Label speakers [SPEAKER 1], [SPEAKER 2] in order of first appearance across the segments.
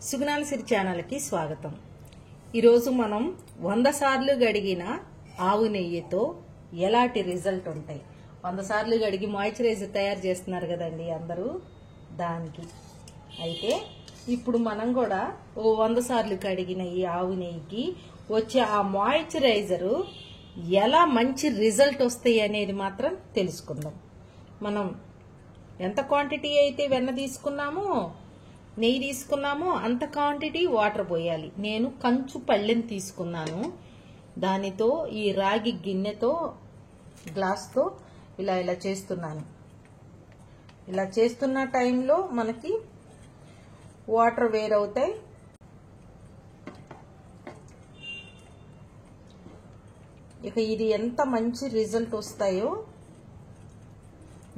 [SPEAKER 1] సుగుణాల సిరి ఛానల్కి స్వాగతం. ఈరోజు మనం 100 సార్లు గడిగిన ఆవు నెయ్యితో ఎలాంటి రిజల్ట్ ఉంటాయి. 100 సార్లు గడిగి మాయిశ్చరైజర్ తయారు చేస్తున్నారు కదండి అందరూ, దానికి అయితే ఇప్పుడు మనం కూడా 100 సార్లు కడిగిన ఈ ఆవు నెయ్యికి వచ్చే ఆ మాయిశ్చరైజరు ఎలా మంచి రిజల్ట్ వస్తాయి అనేది మాత్రం తెలుసుకుందాం. మనం ఎంత క్వాంటిటీ అయితే వెన్న తీసుకున్నామో నెయ్యి తీసుకున్నామో అంత క్వాంటిటీ వాటర్ పోయాలి. నేను కంచు పళ్ళెం తీసుకున్నాను. దానితో ఈ రాగి గిన్నెతో గ్లాస్తో ఇలా చేస్తున్నాను. ఇలా చేస్తున్న టైంలో మనకి వాటర్ వేరవుతాయి. ఇక ఇది ఎంత మంచి రిజల్ట్ వస్తాయో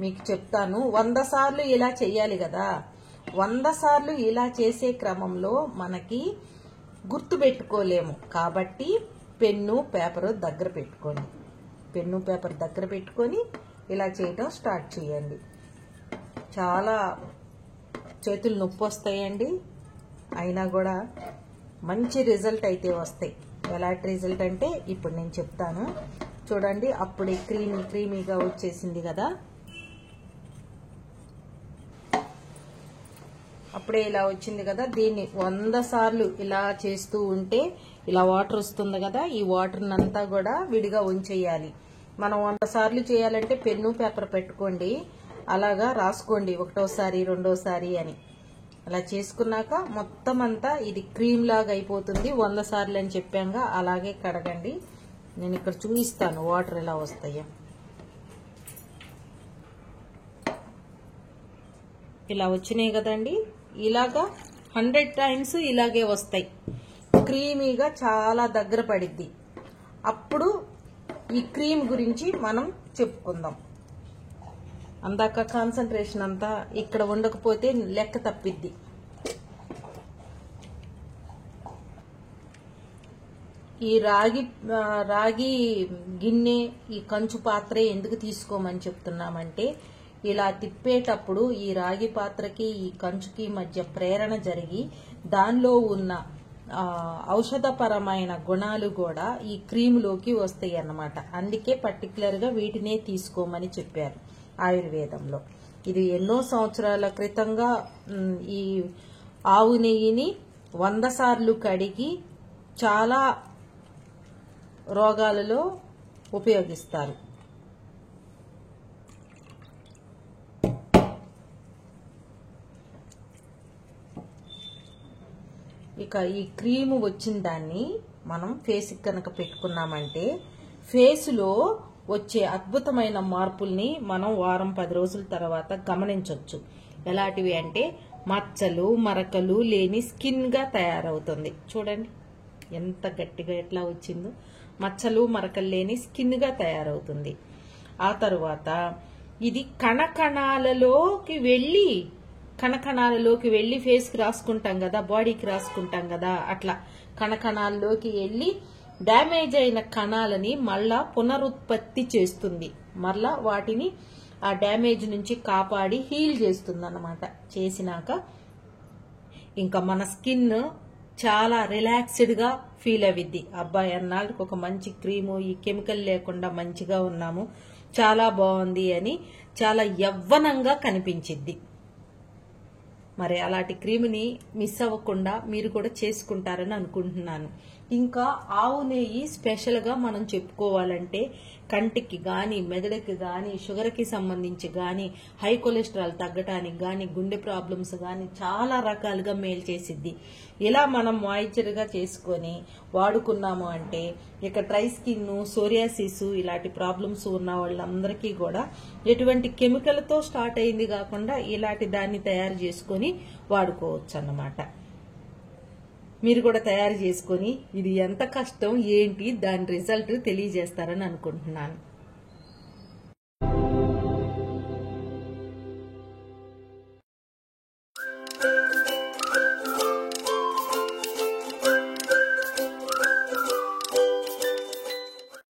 [SPEAKER 1] మీకు చెప్తాను. 100 సార్లు ఇలా చెయ్యాలి కదా. 100 సార్లు ఇలా చేసే క్రమంలో మనకి గుర్తు పెట్టుకోలేము కాబట్టి పెన్ను పేపర్ దగ్గర పెట్టుకోండి. పెన్ను పేపర్ దగ్గర పెట్టుకొని ఇలా చేయటం స్టార్ట్ చేయండి. చాలా చేతులు నొప్పి వస్తాయండి, అయినా కూడా మంచి రిజల్ట్ అయితే వస్తాయి. ఎలాంటి రిజల్ట్ అంటే ఇప్పుడు నేను చెప్తాను చూడండి. అప్పుడే క్రీమీగా వచ్చేసింది కదా. అప్పుడే ఇలా వచ్చింది కదా. దీన్ని 100 సార్లు ఇలా చేస్తూ ఉంటే ఇలా వాటర్ వస్తుంది కదా. ఈ వాటర్ అంతా కూడా విడిగా ఉంచేయాలి. మనం 100 సార్లు చేయాలంటే పెన్ను పేపర్ పెట్టుకోండి, అలాగా రాసుకోండి ఒకటోసారి రెండోసారి అని. అలా చేసుకున్నాక మొత్తం అంతా ఇది క్రీమ్ లాగా అయిపోతుంది. 100 సార్లు అని చెప్పాక అలాగే కడగండి. నేను ఇక్కడ చూపిస్తాను వాటర్ ఎలా వస్తాయో. ఇలా వచ్చినాయి కదండి. ఇలాగా 100 టైమ్స్ ఇలాగే వస్తాయి. క్రీమీగా చాలా దగ్గర పడిద్ది. అప్పుడు ఈ క్రీమ్ గురించి మనం చెప్పుకుందాం. అందాక కాన్సన్ట్రేషన్ అంతా ఇక్కడ ఉండకపోతే లెక్క తప్పిద్ది. ఈ రాగి గిన్నె, ఈ కంచు పాత్రే ఎందుకు తీసుకోమని చెప్తున్నామంటే, ఇలా తిప్పేటప్పుడు ఈ రాగి పాత్రకి ఈ కంచుకి మధ్య ప్రేరణ జరిగి దానిలో ఉన్న ఔషధపరమైన గుణాలు కూడా ఈ క్రీములోకి వస్తాయి అన్నమాట. అందుకే పర్టికులర్ గా వీటినే తీసుకోమని చెప్పారు ఆయుర్వేదంలో. ఇది ఎన్నో సంవత్సరాల క్రితంగా ఈ ఆవు నెయ్యిని 100 సార్లు కడిగి చాలా రోగాలలో ఉపయోగిస్తారు. ఇక ఈ క్రీము వచ్చిన దాన్ని మనం ఫేస్కి కనుక పెట్టుకున్నామంటే ఫేసులో వచ్చే అద్భుతమైన మార్పుల్ని మనం వారం 10 రోజుల తర్వాత గమనించవచ్చు. ఎలాంటివి అంటే మచ్చలు మరకలు లేని స్కిన్ గా తయారవుతుంది. చూడండి ఎంత గట్టిగా ఎట్లా వచ్చిందో. మచ్చలు మరకలు లేని స్కిన్ గా తయారవుతుంది. ఆ తరువాత ఇది కణకణాలలోకి వెళ్ళి ఫేస్ కి రాసుకుంటాం కదా, బాడీకి రాసుకుంటాం కదా, అట్లా కణకణాల్లోకి వెళ్ళి డ్యామేజ్ అయిన కణాలని మళ్ళా పునరుత్పత్తి చేస్తుంది. మళ్ళా వాటిని ఆ డ్యామేజ్ నుంచి కాపాడి హీల్ చేస్తుంది అన్నమాట. చేసినాక ఇంకా మన స్కిన్ చాలా రిలాక్స్డ్ గా ఫీల్ అవిద్ది. అబ్బాయి అన్నాళ్ళకి ఒక మంచి క్రీము, ఈ కెమికల్ లేకుండా మంచిగా ఉన్నాము, చాలా బాగుంది అని చాలా యవ్వనంగా కనిపించిద్ది. మరి అలాంటి క్రీమ్ని మిస్ అవ్వకుండా మీరు కూడా చేసుకుంటారని అనుకుంటున్నాను. ఇంకా ఆవు నెయ్యి స్పెషల్ గా మనం చెప్పుకోవాలంటే కంటికి గాని, మెదడుకి గాని, షుగర్ కి సంబంధించి గాని, హై కొలెస్ట్రాల్ తగ్గటానికి గాని, గుండె ప్రాబ్లమ్స్ గాని చాలా రకాలుగా మేలు చేసిద్ది. ఇలా మనం మాయిశ్చర్ గా చేసుకొని వాడుకున్నాము అంటే ఇక డ్రై స్కిన్, సోరియాసిస్ ఇలాంటి ప్రాబ్లమ్స్ ఉన్న వాళ్ళందరికీ కూడా ఎటువంటి కెమికల్ తో స్టార్ట్ అయింది కాకుండా ఇలాంటి దాన్ని తయారు చేసుకొని వాడుకోవచ్చు అన్నమాట. మీరు కూడా తయారు చేసుకొని ఇది ఎంత కష్టం ఏంటి దాని రిజల్ట్ తెలియజేస్తారని అనుకుంటున్నాను.